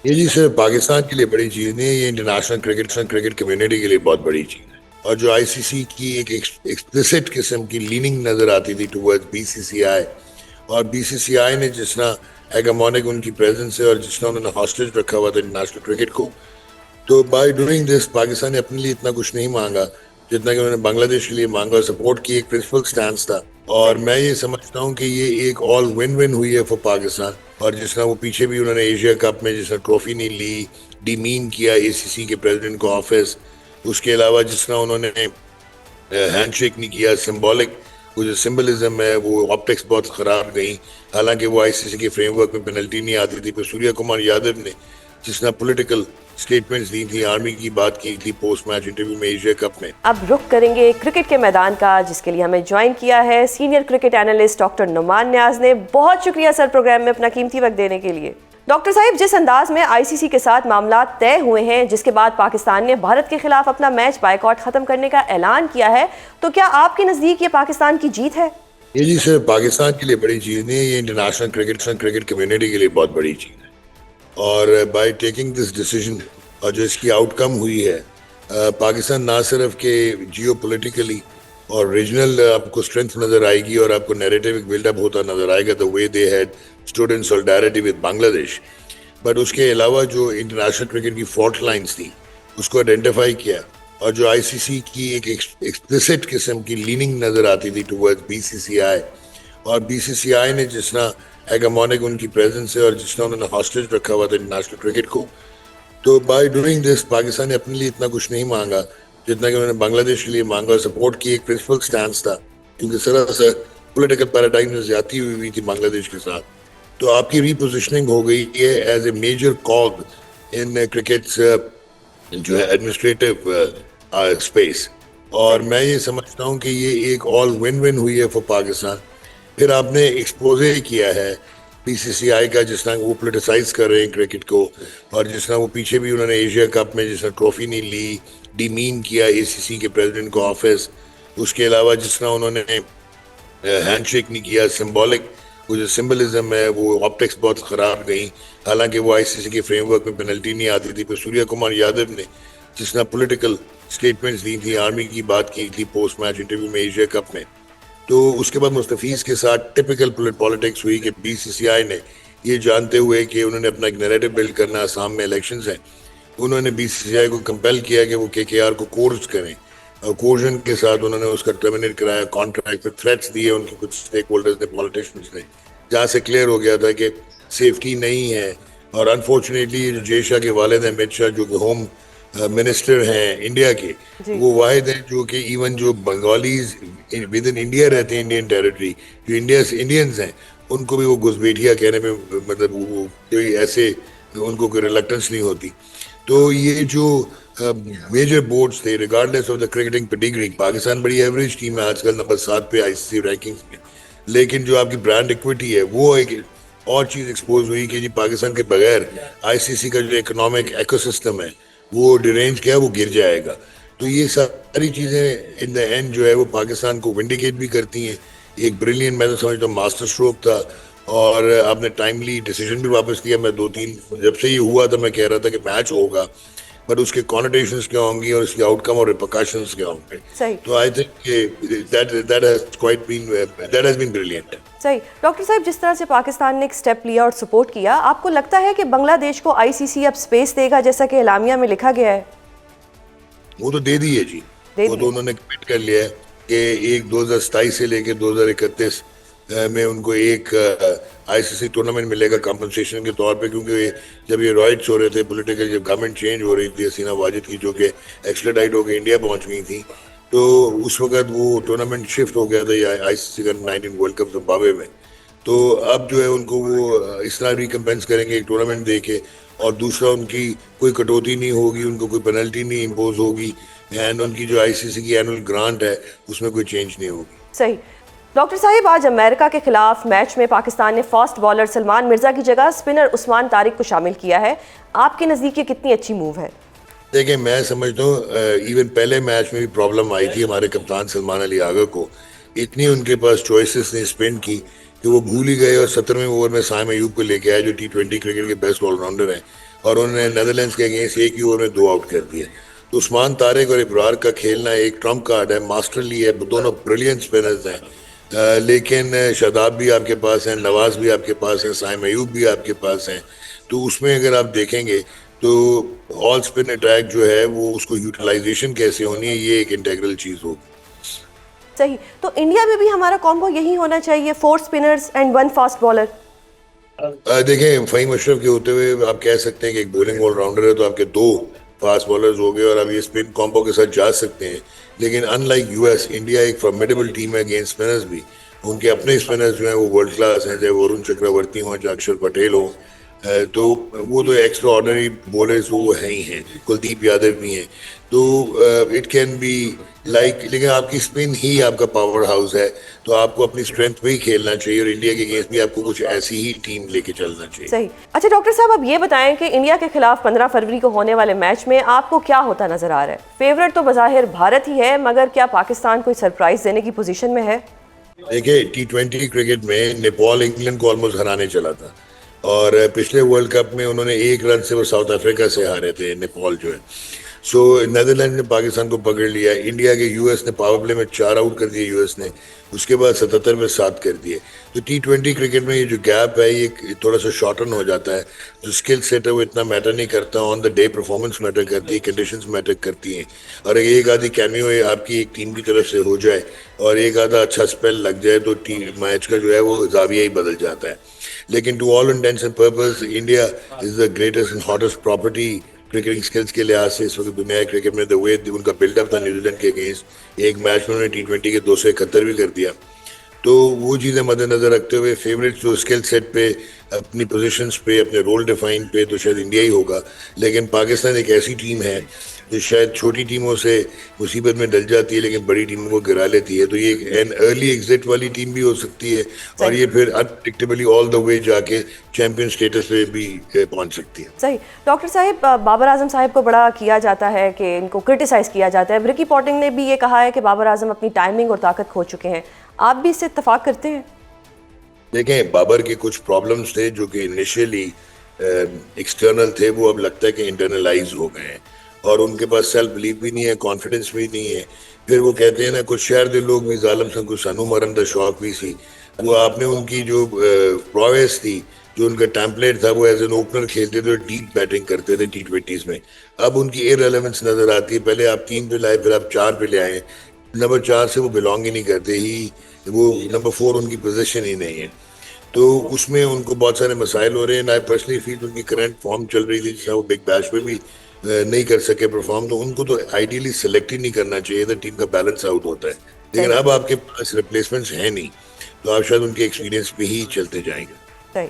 ये जी सिर्फ पाकिस्तान के लिए बड़ी चीज नहीं है, ये इंटरनेशनल क्रिकेट कम्युनिटी के लिए बहुत बड़ी चीज है। और जो आईसीसी की एक एक्सप्लिसिट किस्म की लीनिंग नजर आती थी टुवर्ड्स बीसीसीआई, और बीसीसीआई ने जिस तरह हेगेमोनिक उनकी प्रेजेंस है और जिस तरह उन्होंने हॉस्टेज रखा हुआ था इंटरनेशनल क्रिकेट को, तो बाय डूइंग दिस पाकिस्तान ने अपने लिए इतना कुछ नहीं मांगा जितना कि उन्होंने बांग्लादेश के लिए मांगा। और सपोर्ट की एक प्रिंसिपल स्टैंड था, और सही। मैं ये समझता हूँ कि ये एक ऑल विन विन हुई है फॉर पाकिस्तान। और जिस तरह वो पीछे भी उन्होंने एशिया कप में जिस तरह ट्रॉफी नहीं ली, डिमीन किया एसीसी के प्रेसिडेंट को ऑफिस, उसके अलावा जिस तरह उन्होंने हैंडशेक नहीं किया, सिंबॉलिक वो जो सिंबलिज्म है वो ऑप्टिक्स बहुत खराब गई। हालांकि वो आईसीसी के फ्रेमवर्क में पेनल्टी नहीं आती थी, पर सूर्या कुमार यादव ने जिस तरह पॉलिटिकल स्टेटमेंट्स दी थी, आर्मी की बात की थी पोस्ट मैच इंटरव्यू में एशिया कप में। अब रुख करेंगे क्रिकेट के मैदान का, जिसके लिए हमें ज्वाइन किया है senior cricket analyst doctor Numan Niaz ने। बहुत शुक्रिया सर प्रोग्राम में अपना कीमती वक्त देने के लिए। डॉक्टर साहिब, जिस अंदाज में आईसीसी के साथ मामला तय हुए हैं, जिसके बाद पाकिस्तान ने भारत के खिलाफ अपना मैच बायकॉट खत्म करने का ऐलान किया है, तो क्या आपके नजदीक ये पाकिस्तान की जीत है? ये जी सिर्फ पाकिस्तान के लिए बड़ी चीज नहीं है, ये इंटरनेशनल क्रिकेट कम्युनिटी के लिए बहुत बड़ी चीज है। और बाय टेकिंग दिस डिसीजन और जो इसकी आउटकम हुई है, पाकिस्तान ना सिर्फ के जियो पोलिटिकली और रीजनल आपको स्ट्रेंथ नजर आएगी और आपको नैरेटिव बिल्डअप होता नजर आएगा the way they had stood in solidarity with Bangladesh, but उसके अलावा जो इंटरनेशनल क्रिकेट की फॉल्ट लाइंस थी उसको आइडेंटिफाई किया। और जो आईसीसी की एक एक्सप्लिसिट किस्म की लीनिंग नजर आती थी टुवर्ड्स बीसीसीआई, और बीसीसीआई ने जिस तरह हेगेमोनिक उनकी प्रेजेंस है और जिस तरह उन्होंने हॉस्टेज रखा हुआ था इंटरनेशनल क्रिकेट को, तो बाय डूइंग दिस पाकिस्तान ने अपने लिए इतना कुछ नहीं मांगा जितना कि उन्होंने बांग्लादेश के लिए मांगा। और सपोर्ट की एक प्रिंसिपल स्टैंड था, क्योंकि सरासर पॉलिटिकल पैराडाइम में ज्यादा हुई थी बांग्लादेश के साथ। तो आपकी रीपोजिशनिंग हो गई है as a major cog in cricket जो है एडमिनिस्ट्रेटिव स्पेस। और मैं ये समझता हूँ कि ये एक ऑल विन विन हुई है फॉर पाकिस्तान। फिर आपने एक्सपोजे किया है बीसीसीआई का, जिस तरह वो पोलिटिसाइज कर रहे हैं क्रिकेट को, और जिस तरह वो पीछे भी उन्होंने एशिया कप में जिस तरह ट्रॉफी नहीं ली, डिमीन किया एसीसी के प्रेसिडेंट को ऑफिस, उसके अलावा जिस तरह उन्होंने हैंडशेक नहीं किया, सिंबॉलिक वो जो सिंबलिज्म है वो ऑप्टिक्स बहुत खराब गई। हालांकि वो आईसीसी के फ्रेमवर्क में पेनल्टी नहीं आती थी, पर सूर्या कुमार यादव ने जिस तरह पॉलिटिकल स्टेटमेंट्स दी थी, आर्मी की बात की थी पोस्ट मैच इंटरव्यू में एशिया कप में, तो उसके बाद मुस्तफीज के साथ टिपिकल पॉलिटिक्स हुई कि बीसीसीआई ने ये जानते हुए कि उन्होंने अपना एक नैरेटिव बिल्ड करना, आसाम में इलेक्शंस हैं, उन्होंने बीसीसीआई को कंपेल किया कि वो केकेआर को कोर्स करें। और कोर्जन के साथ उन्होंने उसका टर्मिनेट कराया कॉन्ट्रैक्ट पे, थ्रेट्स दिए उनके कुछ स्टेक होल्डर्स ने, पॉलिटिशियंस ने, जहाँ से क्लियर हो गया था कि सेफ्टी नहीं है। और अनफॉर्चुनेटली जो जय शाह के वालिद हैं अमित शाह, जो कि होम मिनिस्टर हैं इंडिया के, जी। वो वाहिद हैं जो कि इवन जो बंगालीज विद इन इंडिया रहते हैं, इंडियन टेरिटरी, जो इंडिया से इंडियंस हैं, उनको भी वो घुसपैठिया कहने में मतलब वो कोई ऐसे उनको कोई रिलक्टेंस नहीं होती। तो ये जो मेजर बोर्ड्स थे, regardless of the cricketing pedigree, Pakistan बड़ी एवरेज टीम है आजकल, नंबर 7 पे आईसीसी रैंकिंग्स में, लेकिन जो आपकी ब्रांड इक्विटी है वो एक और चीज एक्सपोज हुई कि जी पाकिस्तान के बगैर आईसीसी का जो इकोनॉमिक इकोसिस्टम है वो डिरेंज क्या है, वो गिर जाएगा। तो ये सारी चीजें इन द एंड जो है वो पाकिस्तान को विंडिकेट भी करती हैं। एक ब्रिलियंट, मैं तो समझता हूँ मास्टर स्ट्रोक था, और आपने टाइमली डिसीजन भी वापस किया। मैं 2-3 जब से ये हुआ था मैं कह रहा था कि मैच होगा, पर उसके कॉनोटेशंस क्या होंगी और उसके आउटकम और रिपरकशंस क्या होंगे। सही। तो I think that has been brilliant. सही। डॉक्टर साहब, जिस तरह से पाकिस्तान ने एक स्टेप लिया और सपोर्ट किया, आपको लगता है कि बांग्लादेश को आईसीसी अब स्पेस देगा, जैसा कि एलामिया में लिखा गया है? वो तो दे दी है जी, दे वो दिए। तो उन्होंने कमिट कर लिया है कि एक 2027 से लेके 2031 में उनको एक आईसीसी टूर्नामेंट मिलेगा कंपनसेशन के तौर पे, क्योंकि जब ये रॉयट्स हो रहे थे पॉलिटिकल, जब गवर्नमेंट चेंज हो रही थी हसीना वाजिद की, जो कि एक्सट्राडाइट होकर इंडिया पहुंच गई थी, तो उस वक्त वो टूर्नामेंट शिफ्ट हो गया था आईसीसी का 19 वर्ल्ड कप जिम्बाब्वे में। तो अब जो है उनको वो इस तरह रिकम्पेंस करेंगे एक टूर्नामेंट दे के, और दूसरा उनकी कोई कटौती नहीं होगी, उनको कोई पेनल्टी नहीं इम्पोज होगी, एंड उनकी जो आईसीसी की एनुअल ग्रांट है उसमें कोई चेंज नहीं होगी। सही। डॉक्टर साहिब, आज अमेरिका के खिलाफ मैच में पाकिस्तान ने फास्ट बॉलर सलमान मिर्जा की जगह स्पिनर उस्मान तारिक को शामिल किया है। आपके नज़दीक ये कितनी अच्छी मूव है? देखिए, मैं समझता हूँ इवन पहले मैच में भी प्रॉब्लम आई थी हमारे कप्तान सलमान अली आगा को, इतनी उनके पास चॉइसेस ने स्पिन की कि वो भूल ही गए, और 17वें ओवर में साइम अयूब को लेके आए जो T20 क्रिकेट के बेस्ट ऑलराउंडर हैं, और उन्होंने नेदरलैंड्स के अगेंस्ट एक ही ओवर में 2 आउट कर दिए। तो उस्मान तारिक और इब्रार का खेलना एक ट्रम्प कार्ड है, मास्टरली है, दोनों ब्रिलियंट स्पिनर्स हैं। लेकिन शादाब भी आपके पास हैं, नवाज भी आपके पास है, साइम अयूब भी आपके पास हैं। तो उसमें अगर आप देखेंगे तो ऑल स्पिन अटैक जो है वो उसको यूटिलाइजेशन कैसे होनी है, ये एक इंटेग्रल चीज़ होगी। सही, तो इंडिया में भी हमारा कॉम्बो यही होना चाहिए, 4 स्पिनर्स एंड 1 फास्ट बॉलर। देखें, फ़हीम अशरफ के होते हुए आप कह सकते हैं कि एक बॉलिंग ऑलराउंडर है तो आपके 2 फास्ट बॉलर्स हो गए और आप ये स्पिन कॉम्बो के साथ जा सकते हैं। लेकिन अनलाइक यूएस, इंडिया एक फॉर्मिडेबल टीम है अगेंस्ट स्पिनर्स भी। उनके अपने स्पिनर्स जो हैं वो वर्ल्ड क्लास हैं, चाहे वरुण चक्रवर्ती हों, चाहे अक्षर पटेल हो। तो वो तो एक्स्ट्रा ऑर्डिनरी बॉलर्स वो है ही हैं, कुलदीप यादव भी हैं। तो इट कैन बी लाइक, लेकिन आपकी स्पिन ही आपका पावर हाउस है, तो आपको अपनी स्ट्रेंथ पे ही खेलना चाहिए और इंडिया के अगेंस्ट भी आपको कुछ ऐसी ही टीम लेके चलना चाहिए। सही। अच्छा डॉक्टर साहब, अब ये बताएं कि इंडिया के खिलाफ 15 फरवरी को होने वाले मैच में आपको क्या होता नजर आ रहा है? फेवरेट तो बज़ाहिर भारत ही है, मगर क्या पाकिस्तान कोई सरप्राइज देने की पोजीशन में है? देखिए, T20 क्रिकेट में नेपाल इंग्लैंड को ऑलमोस्ट हराने चला था और पिछले वर्ल्ड कप में उन्होंने 1 रन से वो साउथ अफ्रीका से हारे थे, नेपाल जो है। सो नेदरलैंड ने पाकिस्तान को पकड़ लिया। इंडिया के यूएस ने पावर प्ले में 4 आउट कर दिए यूएस ने, उसके बाद 77 में 7 कर दिए। तो T20 क्रिकेट में ये जो गैप है ये थोड़ा सा शॉर्टन हो जाता है। जो स्किल सेट है वो इतना मैटर नहीं करता, on the day performance matter करती है, कंडीशंस मैटर करती हैं। और एक आधी कैमियो आपकी एक टीम की तरफ से हो जाए और एक आधा अच्छा स्पेल लग जाए तो मैच का जो है वो जाविया ही बदल जाता है। लेकिन to all intents and purpose India is the greatest and hottest property cricketing skills के लिहाज से इस वक्त दुनिया के क्रिकेट में। द वे उनका बिल्डअप था न्यूजीलैंड के अगेंस्ट, एक मैच में उन्होंने T20 के 271 भी कर दिया। तो वो चीज़ें मद्देनजर रखते हुए फेवरेट जो स्किल सेट पे, अपनी पोजीशंस पे, अपने रोल डिफाइन पे तो शायद इंडिया ही होगा। लेकिन पाकिस्तान एक ऐसी टीम है जो शायद छोटी टीमों से मुसीबत में डल जाती है लेकिन बड़ी टीमों को गिरा लेती है। तो ये एक अर्ली एग्जिट वाली टीम भी हो सकती है और ये फिर अनप्रेडिक्टेबली ऑल द वे जाके चैंपियन स्टेटस पे भी पहुंच सकती है। सही। डॉक्टर साहिब, बाबर आजम साहिब को बड़ा किया जाता है कि इनको क्रिटिसाइज किया जाता है। रिकी पॉन्टिंग ने भी ये कहा है कि बाबर आजम अपनी टाइमिंग और ताकत खो चुके हैं। आप भी इससे इत्तेफाक करते हैं? देखें, बाबर के कुछ प्रॉब्लम्स थे जो कि इनिशियली एक्सटर्नल थे, वो अब लगता है कि इंटरनलाइज हो गए हैं और उनके पास सेल्फ बिलीफ भी नहीं है, कॉन्फिडेंस भी नहीं है। फिर वो कहते हैं ना, कुछ शहर दे लोग भी जालिम सन कुछ सानू मरन दा शौक भी सी। वो आपने उनकी जो प्रोवेस थी, जो उनका टेम्पलेट था, वो एज एन ओपनर खेलते थे, डीप बैटिंग करते थे T20s में। अब उनकी इररिलेवेंस नजर आती है। पहले आप 3 पे लाए, फिर आप 4 पे ले आए। नंबर 4 से वो बिलोंग ही नहीं करते ही, वो नंबर 4 उनकी पोजीशन ही नहीं है। तो उसमें उनको बहुत सारे मसाइल हो रहे हैं। आई पर्सनली फील उनकी करंट फॉर्म चल रही थी जिससे वो बिग बैश में भी नहीं कर सके परफॉर्म, तो उनको तो आइडियली सेलेक्ट ही नहीं करना चाहिए था, टीम का बैलेंस आउट होता है। लेकिन अब आपके पास रिप्लेसमेंट्स हैं नहीं, तो आप शायद उनके एक्सपीरियंस पे ही चलते जाएंगे। सही।